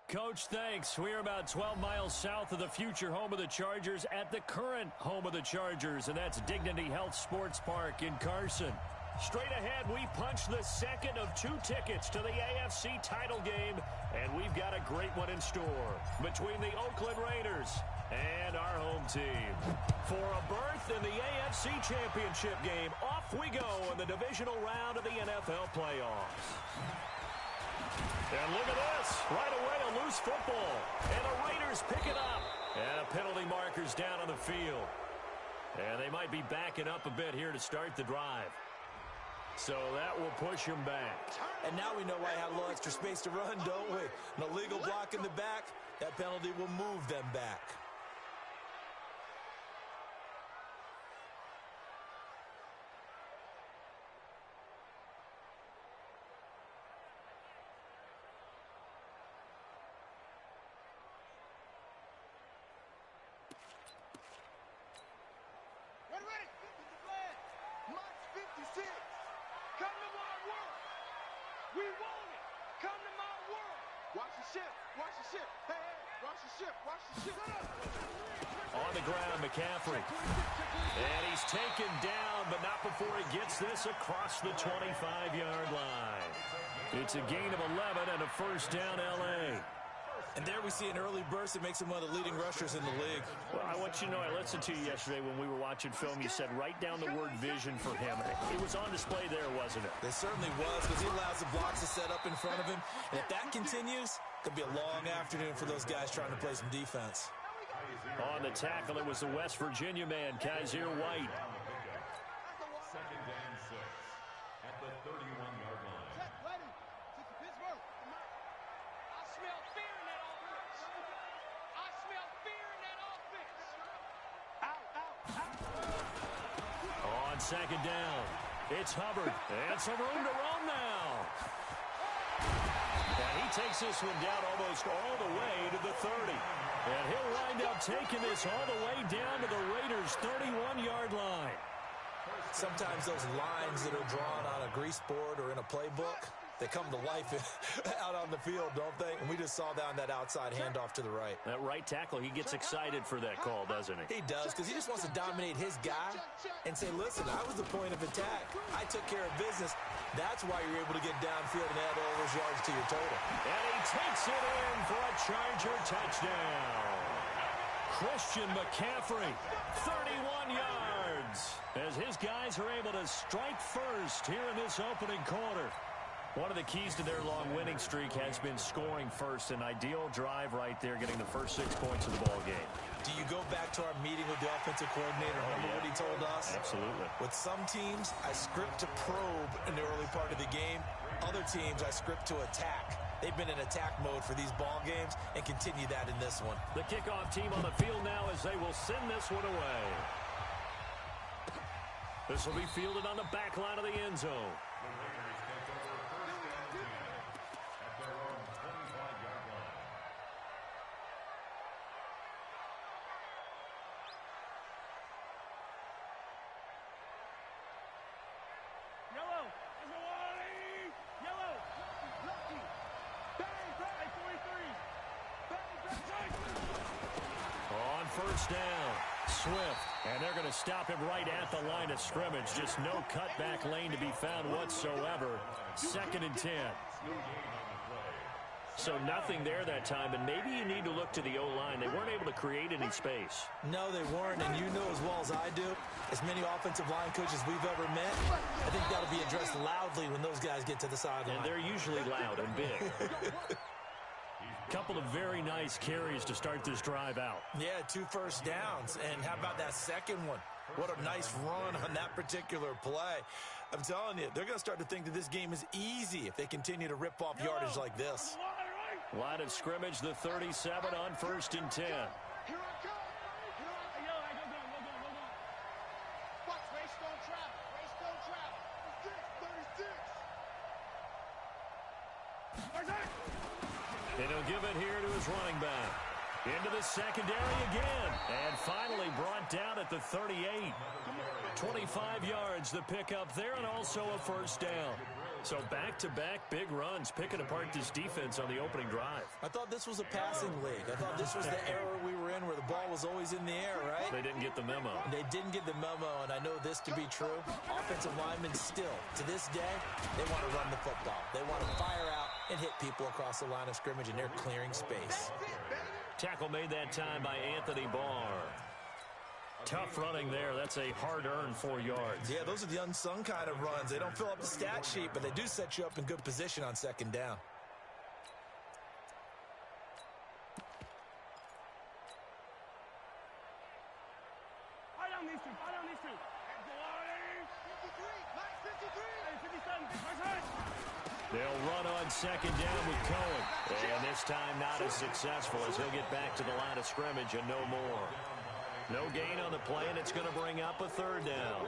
Coach, thanks. We're about 12 miles south of the future home of the Chargers at the current home of the Chargers, and that's Dignity Health Sports Park in Carson. Straight ahead, we punch the second of 2 tickets to the AFC title game, and we've got a great one in store between the Oakland Raiders and our home team. For a berth in the AFC Championship game, off we go in the divisional round of the NFL playoffs. And look at this. Right away, a loose football. And the Raiders pick it up. And a penalty marker's down on the field. And they might be backing up a bit here to start the drive. So that will push them back. And now we know why I have a little extra space to run, don't we? An illegal block in the back. That penalty will move them back. On the ground, McCaffrey. And he's taken down, but not before he gets this across the 25-yard line. It's a gain of 11 and a first down, L.A. And there we see an early burst that makes him one of the leading rushers in the league. Well, I want you to know, I listened to you yesterday when we were watching film. You said write down the word vision for him. It was on display there, wasn't it? It certainly was, because he allows the blocks to set up in front of him. And if that continues, it could be a long afternoon for those guys trying to play some defense. On the tackle, it was the West Virginia man, Kaiser White. Second down 6 at the 31-yard line. I smell fear in that offense. I smell fear in that offense. On second down, it's Hubbard. And some room to roam now. And he takes this one down almost all the way to the 30. And he'll wind up taking this all the way down to the Raiders' 31-yard line. Sometimes those lines that are drawn on a grease board or in a playbook, they come to life out on the field, don't they? And we just saw down that outside handoff to the right. That right tackle, he gets excited for that call, doesn't he? He does, because he just wants to dominate his guy and say, listen, I was the point of attack. I took care of business. That's why you're able to get downfield and add all those yards to your total. And he takes it in for a Charger touchdown. Christian McCaffrey, 31 yards, as his guys are able to strike first here in this opening quarter. One of the keys to their long winning streak has been scoring first. An ideal drive right there, getting the first 6 points of the ball game. Do you go back to our meeting with the offensive coordinator? Remember what he told us? Absolutely. With some teams, I script to probe in the early part of the game. Other teams, I script to attack. They've been in attack mode for these ball games and continue that in this one. The kickoff team on the field now as they will send this one away. This will be fielded on the back line of the end zone. First down, Swift, and they're going to stop him right at the line of scrimmage. Just no cutback lane to be found whatsoever. 2nd and 10. So nothing there that time, and maybe you need to look to the O-line. They weren't able to create any space. No, they weren't, and you know as well as I do, as many offensive line coaches we've ever met, I think that'll be addressed loudly when those guys get to the sideline. And they're usually loud and big. Couple of very nice carries to start this drive out. Yeah, 2 first downs. And how about that second one? What a nice run on that particular play. I'm telling you, they're going to start to think that this game is easy if they continue to rip off yardage like this. Line of scrimmage, the 37 on 1st and 10. And he'll give it here to his running back. Into the secondary again. And finally brought down at the 38. 25 yards the pickup there, and also a first down. So back-to-back big runs, picking apart this defense on the opening drive. I thought this was a passing league. I thought this was the era we were in where the ball was always in the air, right? They didn't get the memo. They didn't get the memo, and I know this to be true. Offensive linemen still, to this day, they want to run the football. They want to fire out and hit people across the line of scrimmage, and they're clearing space. Tackle made that time by Anthony Barr. Tough running there. That's a hard-earned 4 yards. Yeah, those are the unsung kind of runs. They don't fill up the stat sheet, but they do set you up in good position on second down. They'll run on second down with Cohen. And this time not as successful as he'll get back to the line of scrimmage and no more. No gain on the play, and it's going to bring up a third down.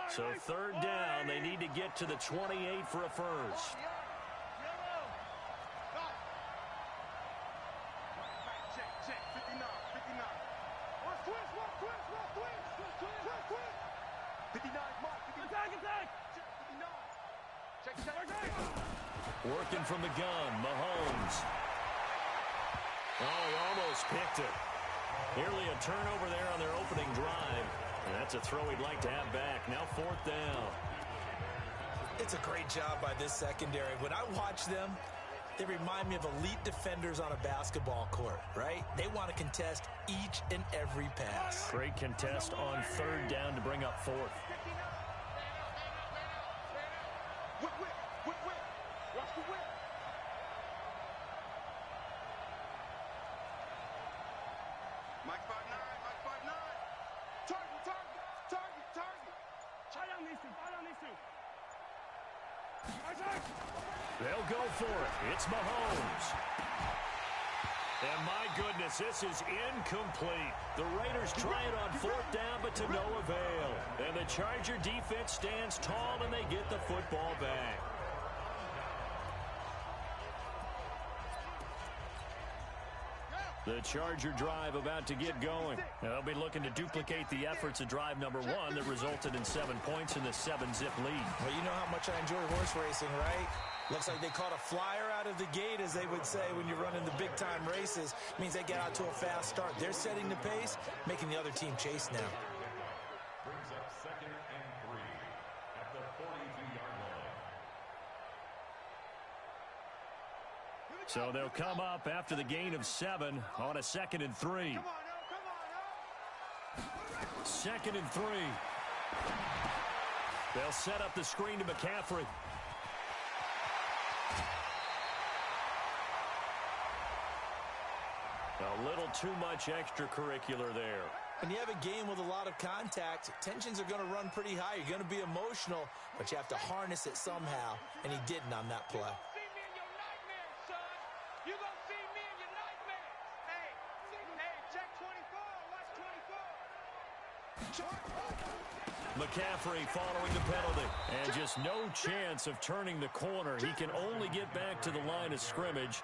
So third down, they need to get to the 28 for a first. Working from the gun, Mahomes. Oh, he almost picked it. Nearly a turnover there on their opening drive. And that's a throw he'd like to have back. Now fourth down. It's a great job by this secondary. When I watch them, they remind me of elite defenders on a basketball court, right? They want to contest each and every pass. Great contest on third down to bring up fourth. They'll go for it. It's Mahomes. And my goodness, this is incomplete. The Raiders try it on fourth down, but to no avail. And the Charger defense stands tall, and they get the football back. The Charger drive about to get going. They'll be looking to duplicate the efforts of drive number 1 that resulted in 7 points in the 7-zip lead. Well, you know how much I enjoy horse racing, right? Looks like they caught a flyer out of the gate, as they would say when you're running the big-time races. Means they get out to a fast start. They're setting the pace, making the other team chase now. Brings up 2nd and 3 at the 42-yard line. So they'll come up after the gain of 7 on a 2nd and 3. 2nd and 3. They'll set up the screen to McCaffrey. A little too much extracurricular there. When you have a game with a lot of contact, tensions are going to run pretty high. You're going to be emotional, but you have to harness it somehow, and he didn't on that play. McCaffrey following the penalty. And just no chance of turning the corner. He can only get back to the line of scrimmage.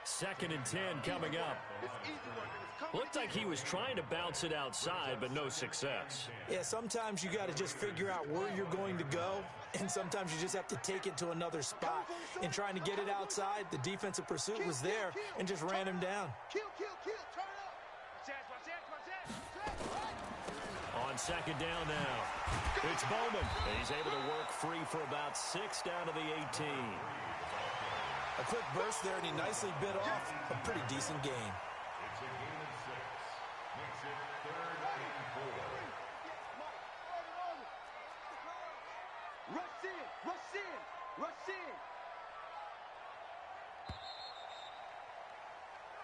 2nd and 10 coming up. Looked like he was trying to bounce it outside, but no success. Yeah, sometimes you got to just figure out where you're going to go, and sometimes you just have to take it to another spot. In trying to get it outside, the defensive pursuit was there and just ran him down. On 2nd down now. It's Bowman. He's able to work free for about 6 down to the 18. A quick burst there, and he nicely bit off a pretty decent gain. It's a gain of 6. Makes it 3rd and 4. Rush in, rush in, rush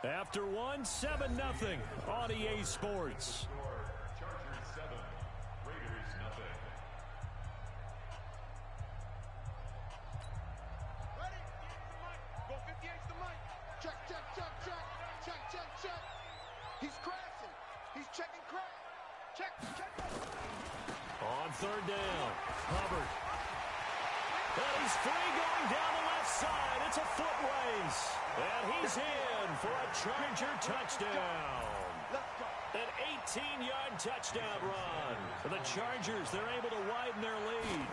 in. After 1, 7-0 on EA Sports. Chargers 7, Raiders nothing. Ready? Go 58's the mic. Check, check, check, check. Check, check, check. He's crashing. He's checking crash. Check, check. On 3rd down, Hubbard. And he's free going down the left side. It's a foot race. And he's in for a Charger touchdown. An 18-yard touchdown run. For the Chargers, they're able to widen their lead.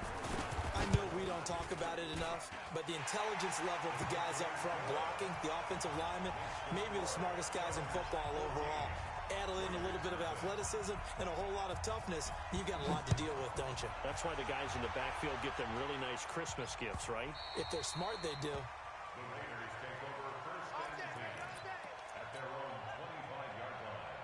I know we don't talk about it enough, but the intelligence level of the guys up front blocking, the offensive linemen, maybe the smartest guys in football overall. Add in a little bit of athleticism and a whole lot of toughness, you got a lot to deal with, don't you? That's why the guys in the backfield get them really nice Christmas gifts, right? If they're smart, they do. The Raiders take over first and 10 at their own 25-yard line.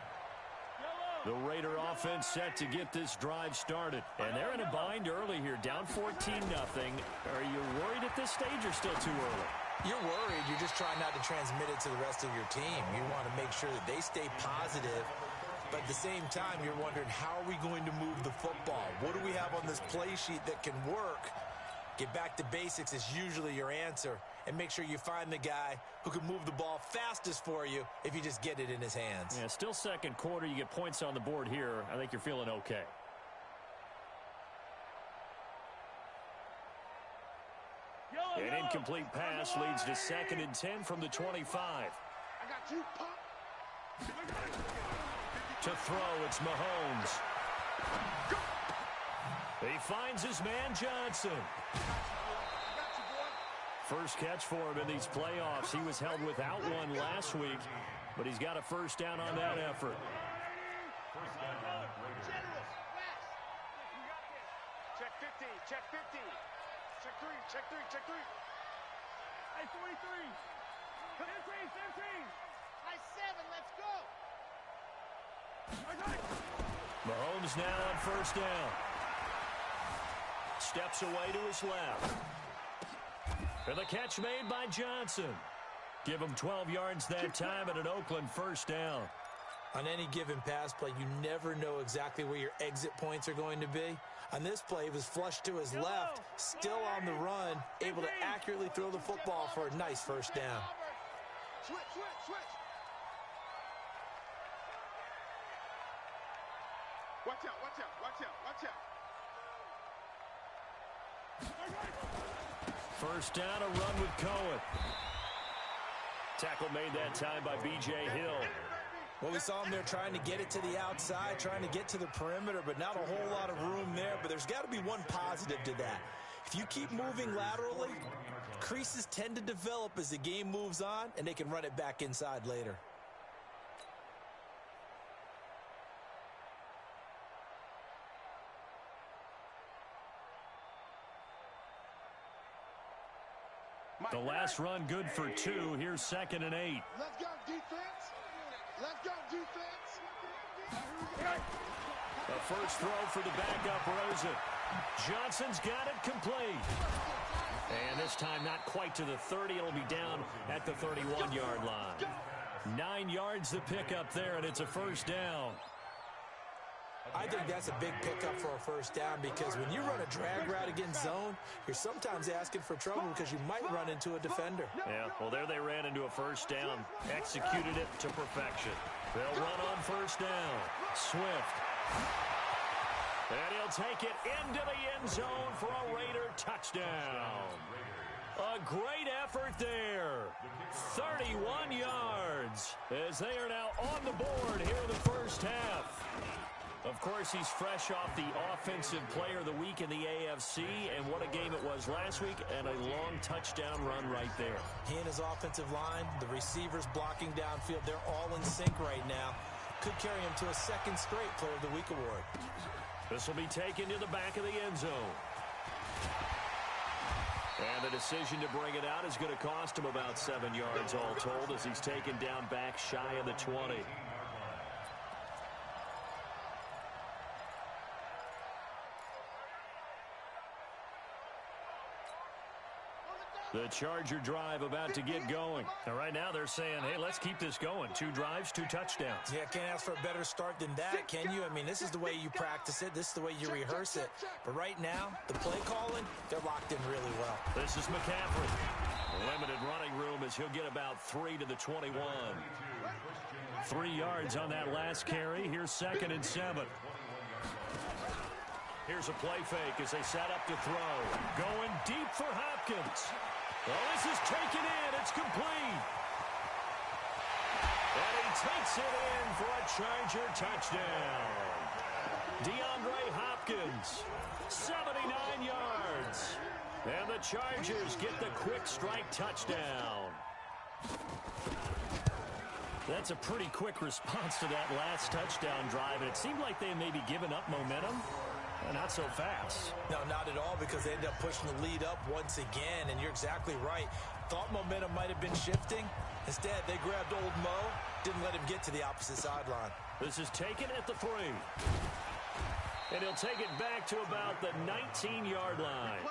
The Raider offense set to get this drive started. And they're in a bind early here, down 14-0. Are you worried at this stage or still too early? You're worried. You're just trying not to transmit it to the rest of your team. You want to make sure that they stay positive. But at the same time, you're wondering, how are we going to move the football? What do we have on this play sheet that can work? Get back to basics is usually your answer. And make sure you find the guy who can move the ball fastest for you if you just get it in his hands. Yeah, still second quarter. You get points on the board here. I think you're feeling okay. An incomplete pass leads to 2nd and 10 from the 25. I got you, pump. To throw, it's Mahomes. He finds his man Johnson. First catch for him in these playoffs. He was held without one last week, but he's got a first down on that effort. Check 50, check 50. Check 3, check 3, check 3. Hey, 43. 15, 15. High 7, let's go. Mahomes now on first down. Steps away to his left. And the catch made by Johnson. Give him 12 yards that time and an Oakland first down. On any given pass play, you never know exactly where your exit points are going to be. On this play, he was flushed to his left, still on the run, able to accurately throw the football for a nice first down. Switch, switch, switch. Watch out, watch out, watch out, watch out. First down, a run with Cohen. Tackle made that time by B.J. Hill. Well, we saw him there trying to get it to the outside, trying to get to the perimeter, but not a whole lot of room there. But there's got to be one positive to that. If you keep moving laterally, creases tend to develop as the game moves on, and they can run it back inside later. The last run good for 2. Here's 2nd and 8. Let's go, defense. Let's go, defense. The first throw for the backup Rosen. Johnson's got it complete. And this time not quite to the 30. It'll be down at the 31-yard line. 9 yards the pickup there, and it's a first down. I think that's a big pickup for a first down because when you run a drag route against zone, you're sometimes asking for trouble because you might run into a defender. Yeah, well, there they ran into a first down. Executed it to perfection. They'll run on first down. Swift. And he'll take it into the end zone for a Raider touchdown. A great effort there. 31 yards as they are now on the board here in the first half. Of course, he's fresh off the Offensive Player of the Week in the AFC, and what a game it was last week, and a long touchdown run right there. He and his offensive line, the receivers blocking downfield, they're all in sync right now. Could carry him to a 2nd straight Player of the Week award. This will be taken to the back of the end zone. And the decision to bring it out is going to cost him about 7 yards all told as he's taken down back shy of the 20. The Charger drive about to get going. And right now they're saying, hey, let's keep this going. 2 drives, 2 touchdowns. Yeah, can't ask for a better start than that, can you? I mean, this is the way you practice it. This is the way you rehearse it. But right now, the play calling, they're locked in really well. This is McCaffrey. Limited running room as he'll get about 3 to the 21. 3 yards on that last carry. Here's 2nd and 7. Here's a play fake as they set up to throw. Going deep for Hopkins. Oh, this is taken in. It's complete. And he takes it in for a Charger touchdown. DeAndre Hopkins, 79 yards. And the Chargers get the quick strike touchdown. That's a pretty quick response to that last touchdown drive. And it seemed like they may be giving up momentum. Not so fast. No, not at all, because they ended up pushing the lead up once again. And you're exactly right. Thought momentum might have been shifting. Instead, they grabbed old Mo, didn't let him get to the opposite sideline. This is taken at the 3. And he'll take it back to about the 19-yard line.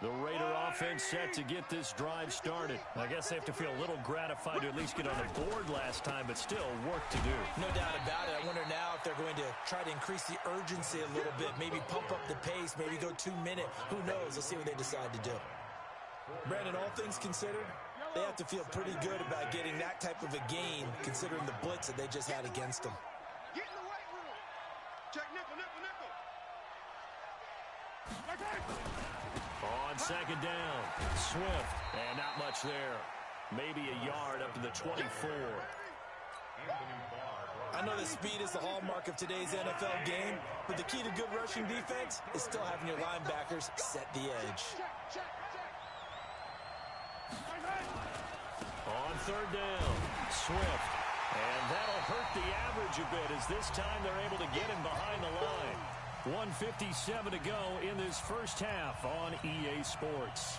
The Raider offense set to get this drive started. I guess they have to feel a little gratified to at least get on the board last time, but still work to do. No doubt about it. I wonder now if they're going to try to increase the urgency a little bit, maybe pump up the pace, maybe go 2-minute. Who knows? Let's see what they decide to do. Brandon, all things considered, they have to feel pretty good about getting that type of a gain, considering the blitz that they just had against them. Get in the weight room. Check nickel, nickel, nickel. On second down, Swift, and not much there. Maybe a yard up to the 24. I know that speed is the hallmark of today's NFL game, but the key to good rushing defense is still having your linebackers set the edge. On third down, Swift. And that'll hurt the average a bit, as this time they're able to get him behind the line. 1:57 to go in this first half on EA Sports.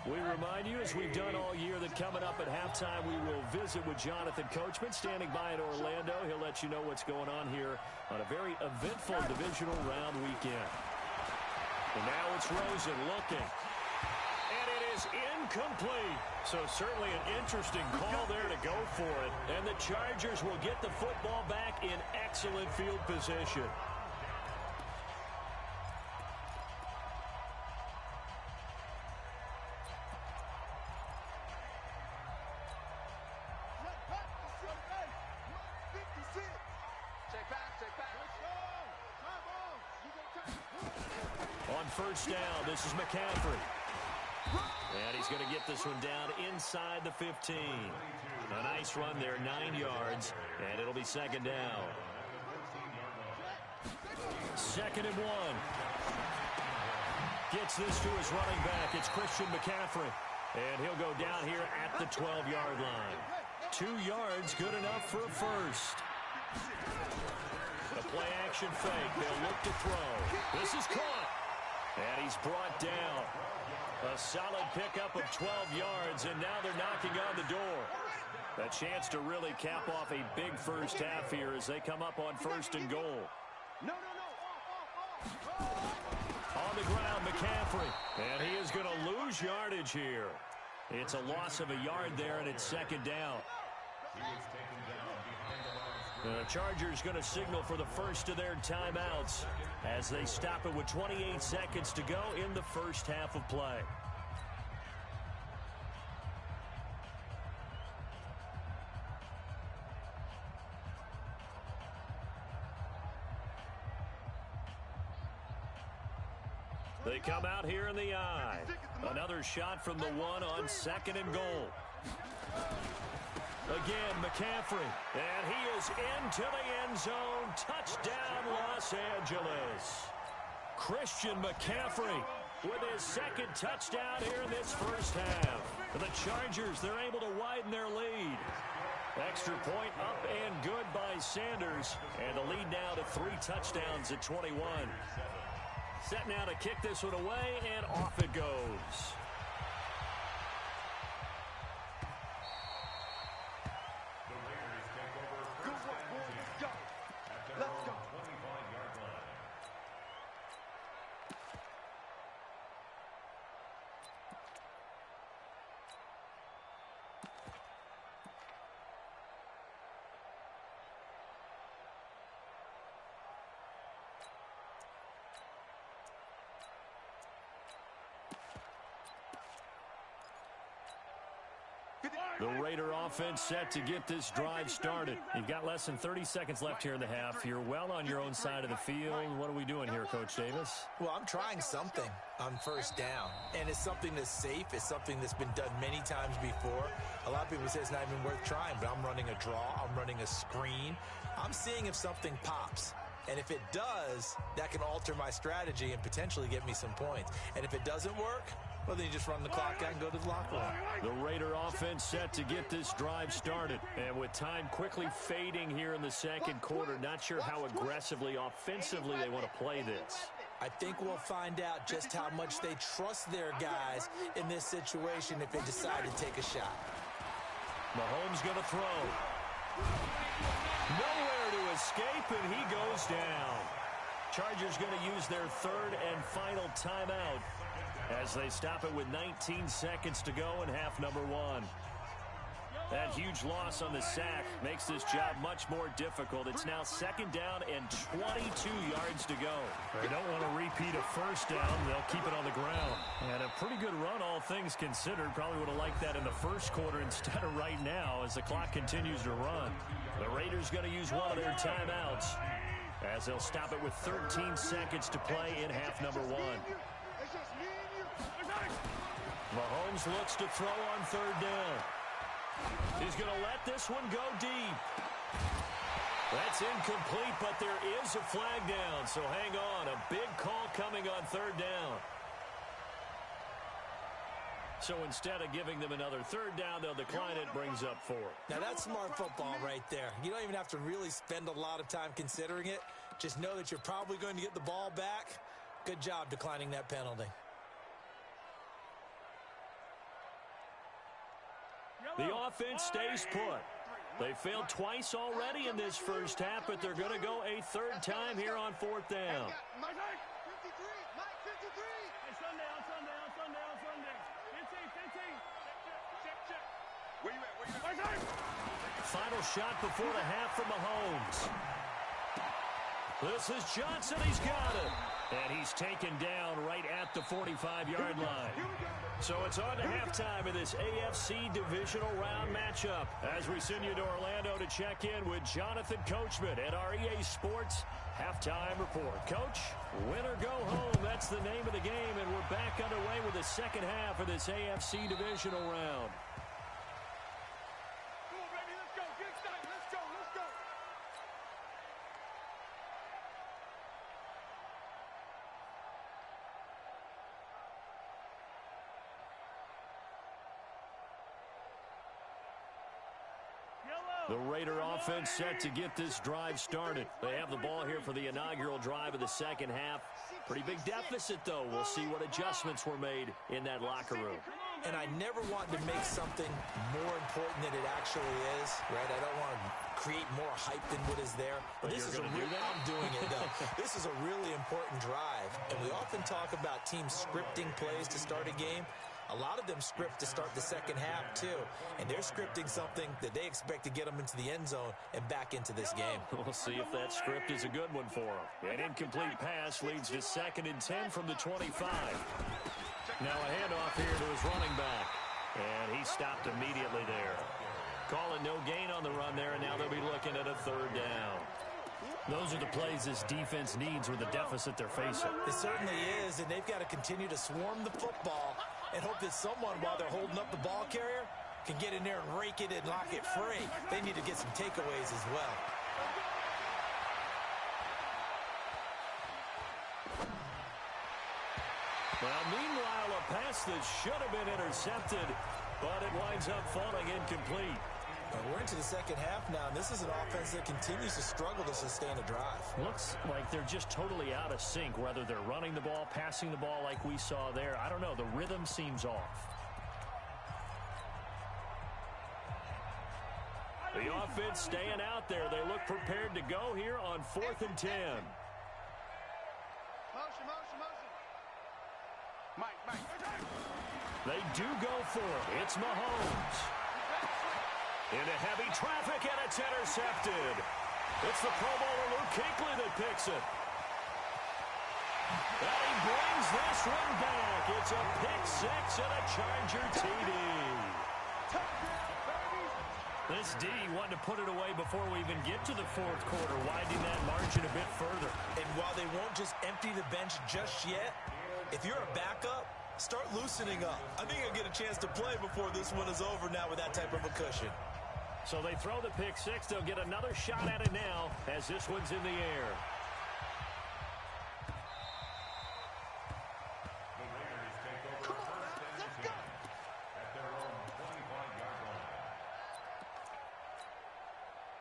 We remind you, as we've done all year, that coming up at halftime, we will visit with Jonathan Coachman, standing by in Orlando. He'll let you know what's going on here on a very eventful divisional round weekend. And now it's Rosen looking. And it is incomplete. So certainly an interesting call there to go for it. And the Chargers will get the football back in excellent field position. On first down, this is McCaffrey. And he's going to get this one down inside the 15. A nice run there, 9 yards, and it'll be second down. 2nd and 1. Gets this to his running back. It's Christian McCaffrey. And he'll go down here at the 12-yard line. 2 yards, good enough for a first. The play-action fake. They'll look to throw. This is caught. And he's brought down. A solid pickup of 12 yards, and now they're knocking on the door. A chance to really cap off a big first half here as they come up on 1st and goal. On the ground, McCaffrey. And he is going to lose yardage here. It's a loss of a yard there, and it's second down. The Chargers going to signal for the first of their timeouts as they stop it with 28 seconds to go in the first half of play. They come out here in the eye. Another shot from the 1 on 2nd and goal. Again, McCaffrey, and he is into the end zone. Touchdown, Los Angeles. Christian McCaffrey with his 2nd touchdown here in this first half. For the Chargers, they're able to widen their lead. Extra point up and good by Sanders. And the lead now to 3 touchdowns at 21. Set now to kick this one away, and off it goes. The Raider offense set to get this drive started. You've got less than 30 seconds left here in the half. You're well on your own side of the field. What are we doing here, Coach Davis? Well, I'm trying something on first down, and it's something that's safe. It's something that's been done many times before. A lot of people say it's not even worth trying, but I'm running a draw. I'm running a screen. I'm seeing if something pops. And if it does, that can alter my strategy and potentially get me some points. And if it doesn't work, well, then you just run the clock out and go to the locker room. The Raider offense set to get this drive started. And with time quickly fading here in the second quarter, not sure how aggressively, offensively they want to play this. I think we'll find out just how much they trust their guys in this situation if they decide to take a shot. Mahomes going to throw. Nowhere to escape, and he goes down. Chargers going to use their third and final timeout as they stop it with 19 seconds to go in half number one. That huge loss on the sack makes this job much more difficult. It's now second down and 22 yards to go. They don't want to repeat a first down. They'll keep it on the ground. And a pretty good run, all things considered. Probably would have liked that in the first quarter instead of right now as the clock continues to run. The Raiders going to use one of their timeouts as they'll stop it with 13 seconds to play in half number one. Mahomes looks to throw on third down. He's going to let this one go deep. That's incomplete, but there is a flag down, so hang on. A big call coming on third down. So instead of giving them another third down, they'll decline it, brings up fourth. Now, that's smart football right there. You don't even have to really spend a lot of time considering it. Just know that you're probably going to get the ball back. Good job declining that penalty. The offense stays put. They failed twice already in this first half, but they're going to go a third time here on fourth down. Mike 53, Mike 53. Hey, Sunday. 15. Check. Where you at? Final shot before the half from Mahomes. This is Johnson. He's got it. And he's taken down right at the 45-yard line. So it's on to halftime in this AFC divisional round matchup as we send you to Orlando to check in with Jonathan Coachman at our EA Sports Halftime Report. Coach, win or go home, that's the name of the game, and we're back underway with the second half of this AFC divisional round. Come on, baby, let's go. Get excited. Let's go. The Raider offense set to get this drive started. They have the ball here for the inaugural drive of the second half. Pretty big deficit, though. We'll see what adjustments were made in that locker room. And I never want to make something more important than it actually is, right? I don't want to create more hype than what is there. But this is I'm doing it, though. This is a really important drive. And we often talk about teams scripting plays to start a game. A lot of them script to start the second half, too. And they're scripting something that they expect to get them into the end zone and back into this game. We'll see if that script is a good one for them. An incomplete pass leads to 2nd and 10 from the 25. Now a handoff here to his running back. And he stopped immediately there. Calling no gain on the run there, and now they'll be looking at a third down. Those are the plays this defense needs with the deficit they're facing. It certainly is, and they've got to continue to swarm the football and hope that someone, while they're holding up the ball carrier, can get in there and rake it and lock it free. They need to get some takeaways as well. Well, meanwhile, a pass that should have been intercepted, but it winds up falling incomplete. And we're into the second half now, and this is an offense that continues to struggle to sustain a drive. Looks like they're just totally out of sync, whether they're running the ball, passing the ball like we saw there. I don't know. The rhythm seems off. The offense staying out there. They look prepared to go here on 4th and 10. Motion. Mike. They do go for it. It's Mahomes. Into heavy traffic, and it's intercepted. It's the Pro Bowler Luke Kuechly that picks it. And he brings this one back. It's a pick six and a Charger TD. This D wanted to put it away before we even get to the fourth quarter, widening that margin a bit further. And while they won't just empty the bench just yet, if you're a backup, start loosening up. I think you'll get a chance to play before this one is over now with that type of a cushion. So they throw the pick six. They'll get another shot at it now as this one's in the air. Come on, let's go. At their own 25-yard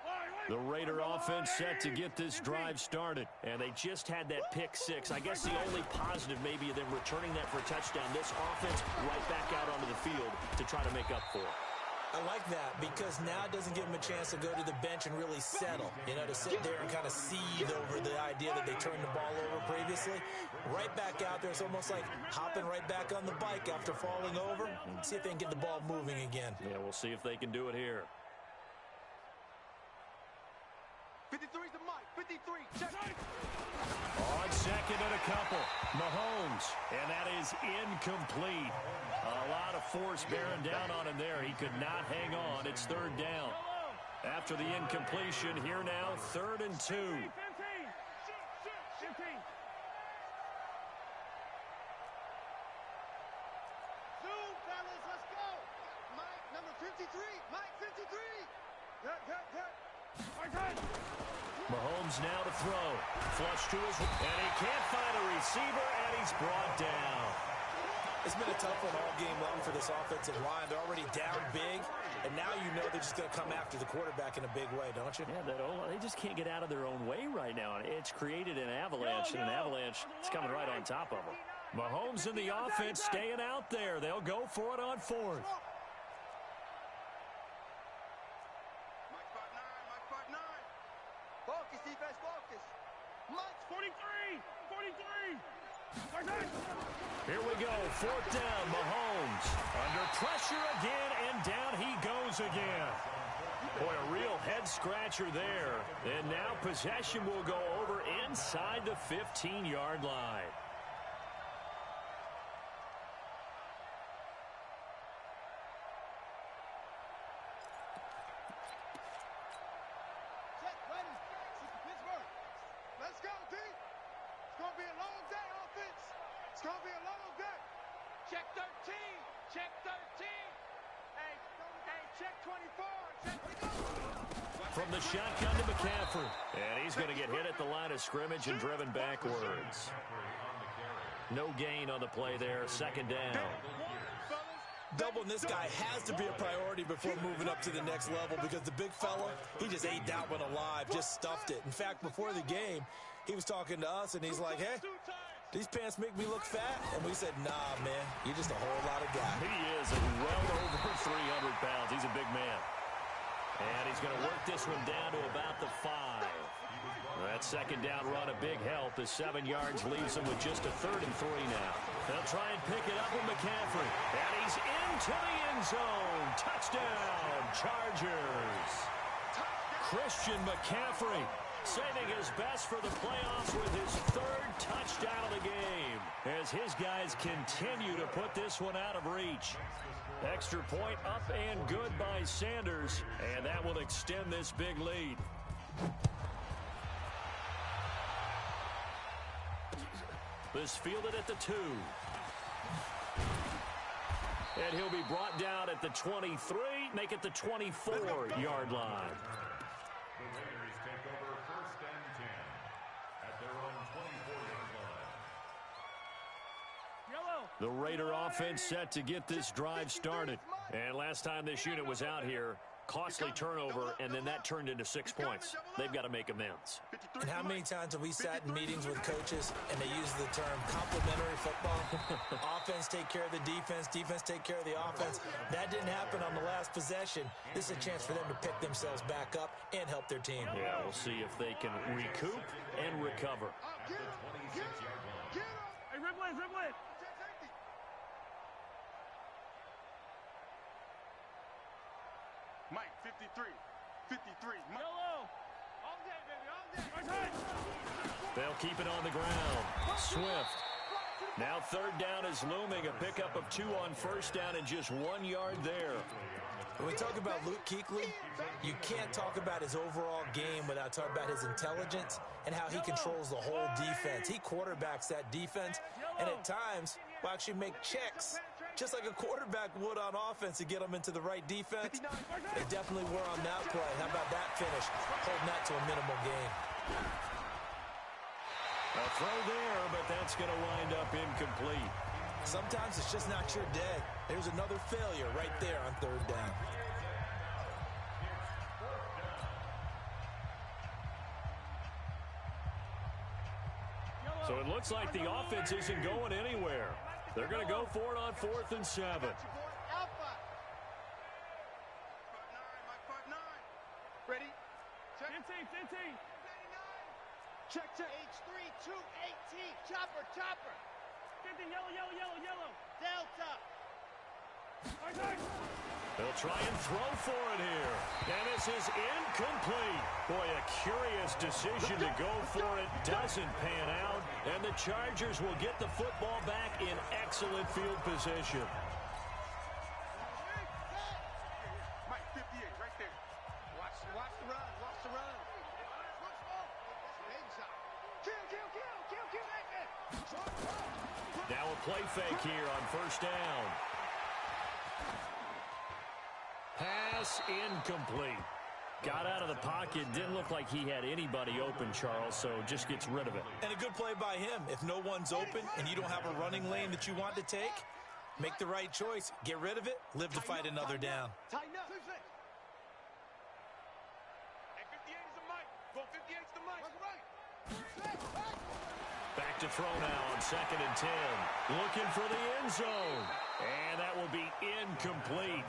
line. The Raider offense set to get this drive started. And they just had that pick six. I guess the only positive maybe of them returning that for a touchdown. This offense right back out onto the field to try to make up for it. I like that because now it doesn't give them a chance to go to the bench and really settle. You know, to sit there and kind of seethe over the idea that they turned the ball over previously. Right back out there. It's almost like hopping right back on the bike after falling over. See if they can get the ball moving again. Yeah, we'll see if they can do it here. 53's the mic. 53. Check. On second and a couple. Mahomes. And that is incomplete. A lot of force bearing down on him there. He could not hang on. It's third down. After the incompletion, here now, 3rd and 2. 15. Zoom, fellas. Let's go. Mike, number 53. Mike, 53. Mahomes now to throw. Flush to his... And he can't find a receiver, and he's brought down. It's been a tough one all game long for this offensive line. They're already down big, and now you know they're just going to come after the quarterback in a big way, don't you? Yeah, they just can't get out of their own way right now. It's created an avalanche, and an avalanche is coming right on top of them. Mahomes and the offense staying out there. They'll go for it on 4th. Mike, spot 9. Mike, spot 9. Focus, defense, focus. Mike, 43. Here we go, 4th down, Mahomes. Under pressure again, and down he goes again. Boy, a real head-scratcher there. And now possession will go over inside the 15-yard line. check, ready. Pittsburgh. Let's go, D. It's going to be a long day, offense. It's going to be a long day. Check 13. Check 13. Hey, check 24. Check we go. From the shotgun to McCaffrey. And he's going to get hit at the line of scrimmage and driven backwards. No gain on the play there. 2nd down. Doubling this guy has to be a priority before moving up to the next level because the big fella, he just ate that one alive, just stuffed it. In fact, before the game, he was talking to us, and he's like, hey, these pants make me look fat. And we said, nah, man, you're just a whole lot of guy. He is well over 300 pounds. He's a big man. And he's going to work this one down to about the 5. That 2nd down run, a big help. The 7 yards leaves him with just a 3rd and 3 now. They'll try and pick it up with McCaffrey. And he's into the end zone. Touchdown, Chargers. Christian McCaffrey saving his best for the playoffs with his 3rd touchdown of the game as his guys continue to put this one out of reach. Extra point up and good by Sanders, and that will extend this big lead. This fielded at the 2. And he'll be brought down at the 23, make it the 24-yard line. The Raiders take over 1st and 10 at their own 24-yard line. Yellow. The Raider offense set to get this drive started. And last time this unit was out here, costly turnover, and then that turned into 6 points. They've got to make amends. And how many times have we sat in meetings with coaches and they use the term complementary football? Offense take care of the defense, defense take care of the offense. That didn't happen on the last possession. This is a chance for them to pick themselves back up and help their team. Yeah, we'll see if they can recoup and recover. At the 26-yard line. Hey, Ripley. Mike, 53. 53. Mike. Yellow. All day, baby, all day. They'll keep it on the ground. Swift. Now third down is looming. A pickup of 2 on first down and just 1 yard there. When we talk about Luke Kuechly, you can't talk about his overall game without talking about his intelligence and how he controls the whole defense. He quarterbacks that defense, and at times will actually make checks, just like a quarterback would on offense to get them into the right defense. They definitely were on that play. How about that finish? Holding that to a minimal gain. A throw there, but that's going to wind up incomplete. Sometimes it's just not your day. There's another failure right there on third down. So it looks like the offense isn't going anywhere. They're going to go for it on 4th and 7. Ready? Check. 10. Check. H3 218. Chopper. 50, yellow. Delta. They'll try and throw for it here. And this is incomplete. Boy, a curious decision to go for it. Doesn't pan out. And the Chargers will get the football back in excellent field position. Mike, 58, right there. Watch the run. Kill. Now a play fake here on first down. Pass incomplete. Got out of the pocket. Didn't look like he had anybody open, Charles, so just gets rid of it. And a good play by him. If no one's open and you don't have a running lane that you want to take, make the right choice. Get rid of it. Live to fight another down. Tighten up. Hey, 58 is the mic. Go 58 is the mic. Back to throw now on 2nd and 10. Looking for the end zone. And that will be incomplete.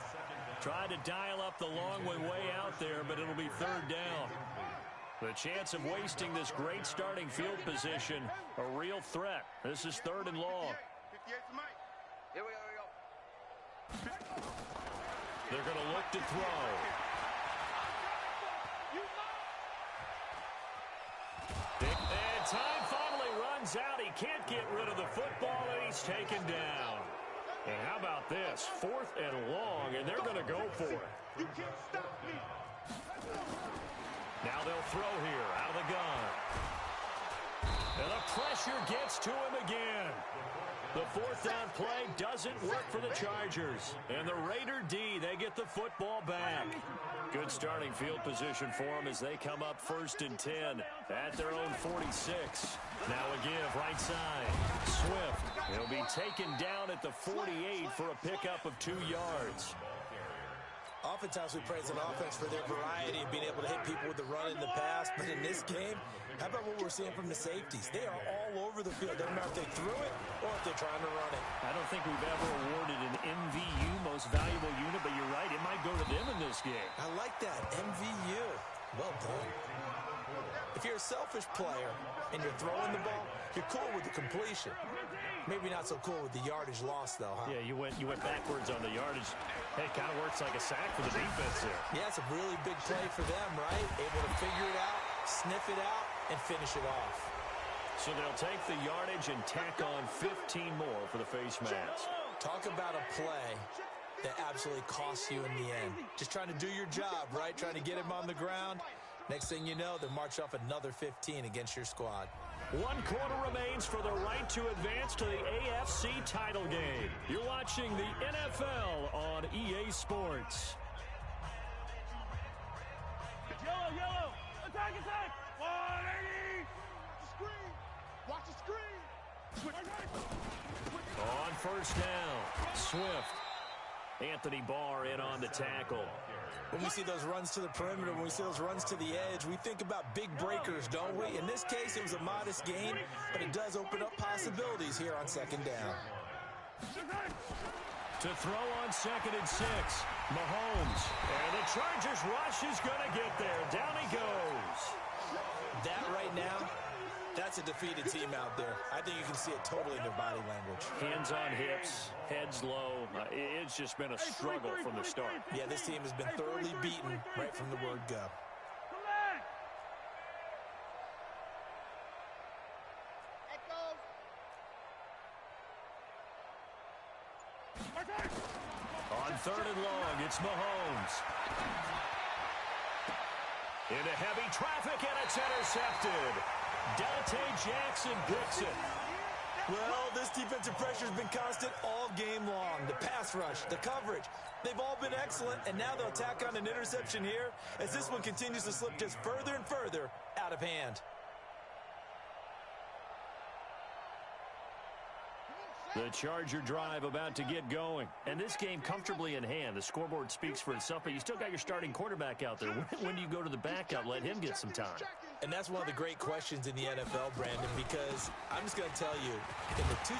Tried to dial up the long one way out there, but it'll be third down. The chance of wasting this great starting field position, a real threat. This is 3rd and long. 58 is the mic. Here we go. They're going to look to throw. And time finally runs out. He can't get rid of the football, and he's taken down. And how about this? 4th and long, and they're going to go for it. You can't stop me. Now they'll throw here out of the gun. And the pressure gets to him again. The 4th down play doesn't work for the Chargers. And the Raider D, they get the football back. Good starting field position for them as they come up 1st and 10 at their own 46. Now a give right side. Swift. He'll be taken down at the 48 for a pickup of 2 yards. Oftentimes we praise an offense for their variety and being able to hit people with the run in the pass. But in this game, how about what we're seeing from the safeties? They are all over the field. Doesn't matter if they threw it or if they're trying to run it. I don't think we've ever awarded an MVU, most valuable unit, but you're right, it might go to them in this game. I like that, MVU. Well done. If you're a selfish player and you're throwing the ball, you're cool with the completion. Maybe not so cool with the yardage loss, though, huh? Yeah, you went backwards on the yardage. Hey, it kind of works like a sack for the defense there. Yeah, it's a really big play for them, right? Able to figure it out, sniff it out, and finish it off. So they'll take the yardage and tack on 15 more for the face mask. Talk about a play that absolutely costs you in the end. Just trying to do your job, right? Trying to get him on the ground. Next thing you know, they'll march off another 15 against your squad. 1 quarter remains for the right to advance to the AFC title game. You're watching the NFL on EA Sports. Yellow. Attack. 180. Screen. Watch the screen. On first down, Swift. Anthony Barr in on the tackle. When we see those runs to the perimeter, when we see those runs to the edge, we think about big breakers, don't we? In this case, it was a modest gain, but it does open up possibilities here on 2nd down. To throw on 2nd and 6, Mahomes. And the Chargers rush is going to get there. Down he goes. That right now, that's a defeated team out there. I think you can see it totally in their body language. Hands on hips, heads low. It's just been a struggle from the start. Yeah, this team has been thoroughly beaten right from the word go. On 3rd and long, it's Mahomes. Into heavy traffic, and it's intercepted. Dante Jackson picks it. Well, this defensive pressure has been constant all game long. The pass rush, the coverage, they've all been excellent, and now they'll tack on an interception here as this one continues to slip just further and further out of hand. The Charger drive about to get going. And this game comfortably in hand. The scoreboard speaks for itself, but you still got your starting quarterback out there. When do you go to the backup? Let him get some time. And that's one of the great questions in the NFL, Brandon, because I'm just going to tell you, in the 2015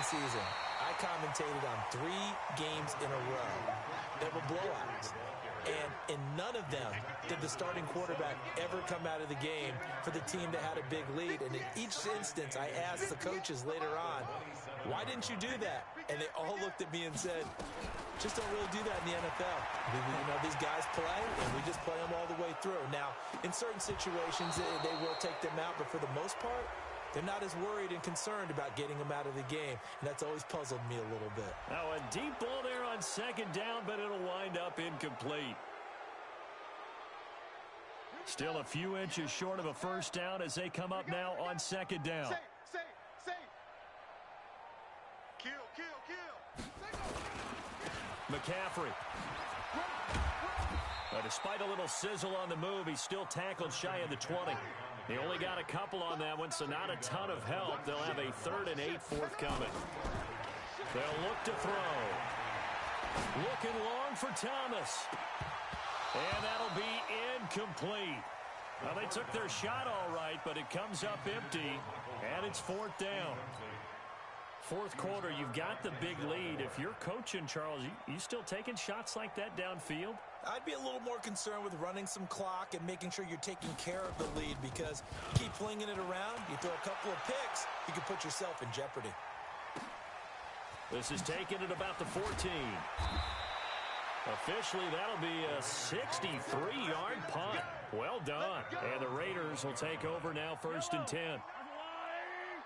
season, I commentated on 3 games in a row that were blowouts. And in none of them did the starting quarterback ever come out of the game for the team that had a big lead. And in each instance, I asked the coaches later on, why didn't you do that? And they all looked at me and said, just don't really do that in the NFL. You know, these guys play, and we just play them all the way through. Now, in certain situations, they will take them out, but for the most part, they're not as worried and concerned about getting them out of the game, and that's always puzzled me a little bit. Now, a deep ball there on 2nd down, but it'll wind up incomplete. Still a few inches short of a 1st down as they come up now on 2nd down. Say. Kill. McCaffrey. Despite a little sizzle on the move, he's still tackled shy of the 20. He only got a couple on that one, so not a ton of help. They'll have a 3rd and 8 forthcoming. They'll look to throw. Looking long for Thomas. And that'll be incomplete. Well, they took their shot all right, but it comes up empty, and it's 4th down. 4th quarter, you've got the big lead. If you're coaching, Charles, you still taking shots like that downfield? I'd be a little more concerned with running some clock and making sure you're taking care of the lead, because you keep flinging it around, you throw a couple of picks, you can put yourself in jeopardy. This is taken at about the 14. Officially, that'll be a 63-yard punt. Well done. And the Raiders will take over now, 1st and 10.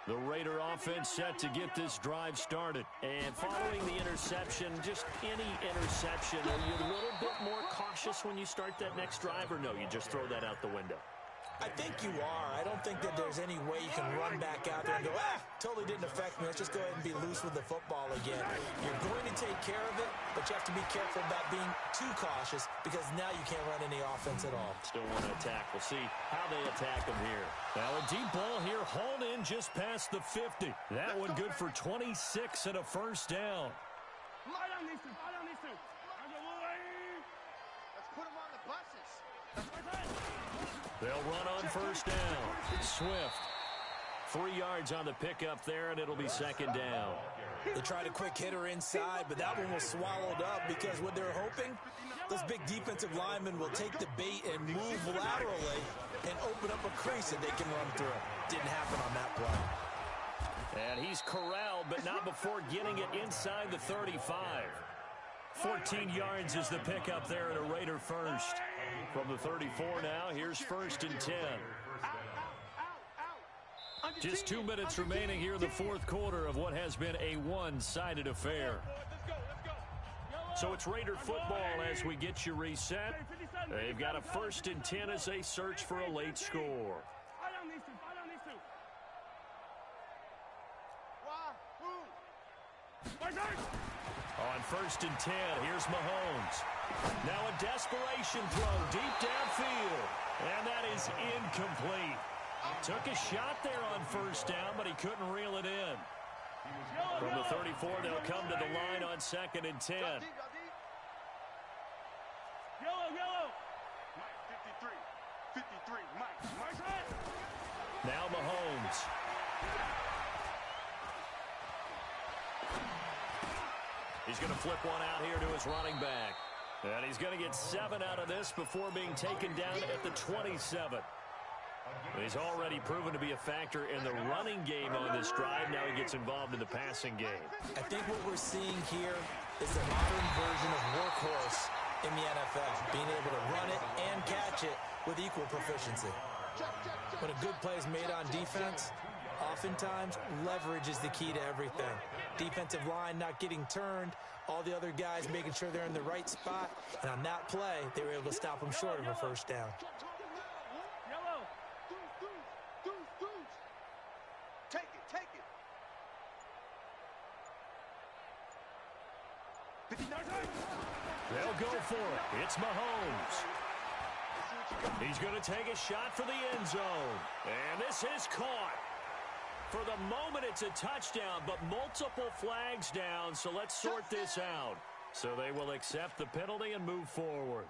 The Raider offense set to get this drive started. And following the interception, just any interception, are you a little bit more cautious when you start that next drive, or no, you just throw that out the window? I think you are. I don't think that there's any way you can run back out there and go, totally didn't affect me. Let's just go ahead and be loose with the football again. You're going to take care of it, but you have to be careful about being too cautious, because now you can't run any offense at all. Still want to attack. We'll see how they attack them here. Now a deep ball here, hauled in just past the 50. That one good for 26 and a 1st down. Let's put them on the buses. They'll run on 1st down. Swift. 3 yards on the pickup there, and it'll be 2nd down. They tried a quick hitter inside, but that one was swallowed up, because what they're hoping, those big defensive linemen will take the bait and move laterally and open up a crease that they can run through. Didn't happen on that play. And he's corralled, but not before getting it inside the 35. 14 yards is the pickup there at a Raider 1st. From the 34 now, here's 1st and 10. Just 2 minutes remaining here in the 4th quarter of what has been a one-sided affair. So it's Raider football as we get you reset. They've got a 1st and 10 as they search for a late score. On 1st and 10, here's Mahomes. Now a desperation throw deep downfield. And that is incomplete. Took a shot there on 1st down, but he couldn't reel it in. From the 34, they'll come to the line on 2nd and 10. Yellow. 53, Mike. Now Mahomes. He's going to flip one out here to his running back. And he's going to get 7 out of this before being taken down at the 27. He's already proven to be a factor in the running game on this drive. Now he gets involved in the passing game. I think what we're seeing here is the modern version of workhorse in the NFL, being able to run it and catch it with equal proficiency. When a good play is made on defense, Oftentimes, leverage is the key to everything. Defensive line not getting turned, all the other guys making sure they're in the right spot, and on that play, they were able to stop them short of a first down. Yellow. Take it, take it. They'll go for it. It's Mahomes. He's going to take a shot for the end zone. And this is caught. For the moment, it's a touchdown, but multiple flags down, so let's sort this out. So they will accept the penalty and move forward.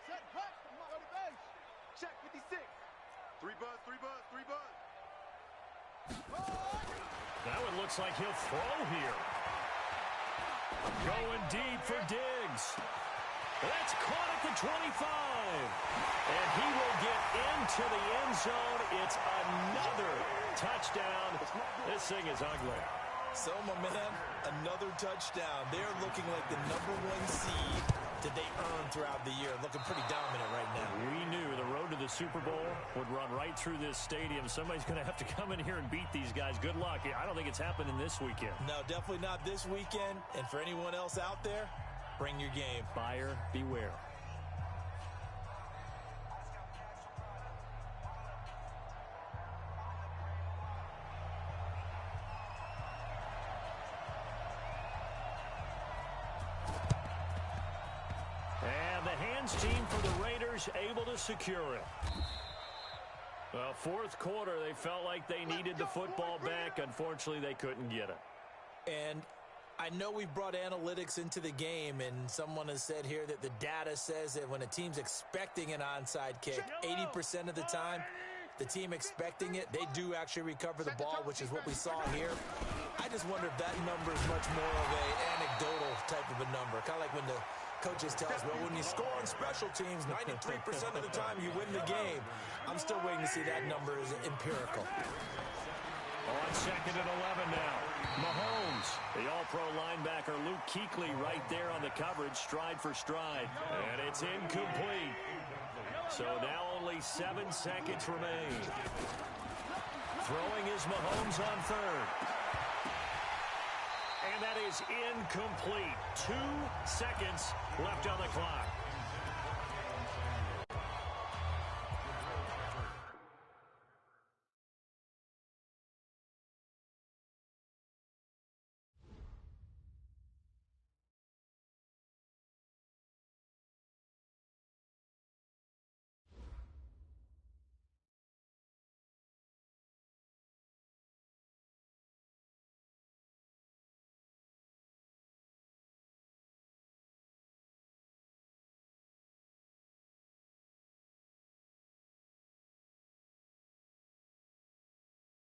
Set back from my base. Check 56. Three buzz. That one looks like he'll throw here. Going deep for Diggs. That's caught at the 25. And he will get into the end zone. It's another touchdown. This thing is ugly. So, my man, another touchdown. They're looking like the #1 seed that they earned throughout the year. Looking pretty dominant right now. We knew the road to the Super Bowl would run right through this stadium. Somebody's going to have to come in here and beat these guys. Good luck. I don't think it's happening this weekend. No, definitely not this weekend. And for anyone else out there, bring your game. Buyer beware. And the hands team for the Raiders able to secure it. Well, fourth quarter, they felt like they needed the football back. Unfortunately, they couldn't get it. And I know we brought analytics into the game, and someone has said here that the data says that when a team's expecting an onside kick, 80% of the time, the team expecting it, they do actually recover the ball, which is what we saw here. I just wonder if that number is much more of an anecdotal type of a number, kind of like when the coaches tell us, well, when you score on special teams, 93% of the time you win the game. I'm still waiting to see that number is empirical. On second and 11 now. Mahomes, the all-pro linebacker Luke Kuechly right there on the coverage, stride for stride. And it's incomplete. So now only 7 seconds remain. Throwing is Mahomes on third. And that is incomplete. 2 seconds left on the clock.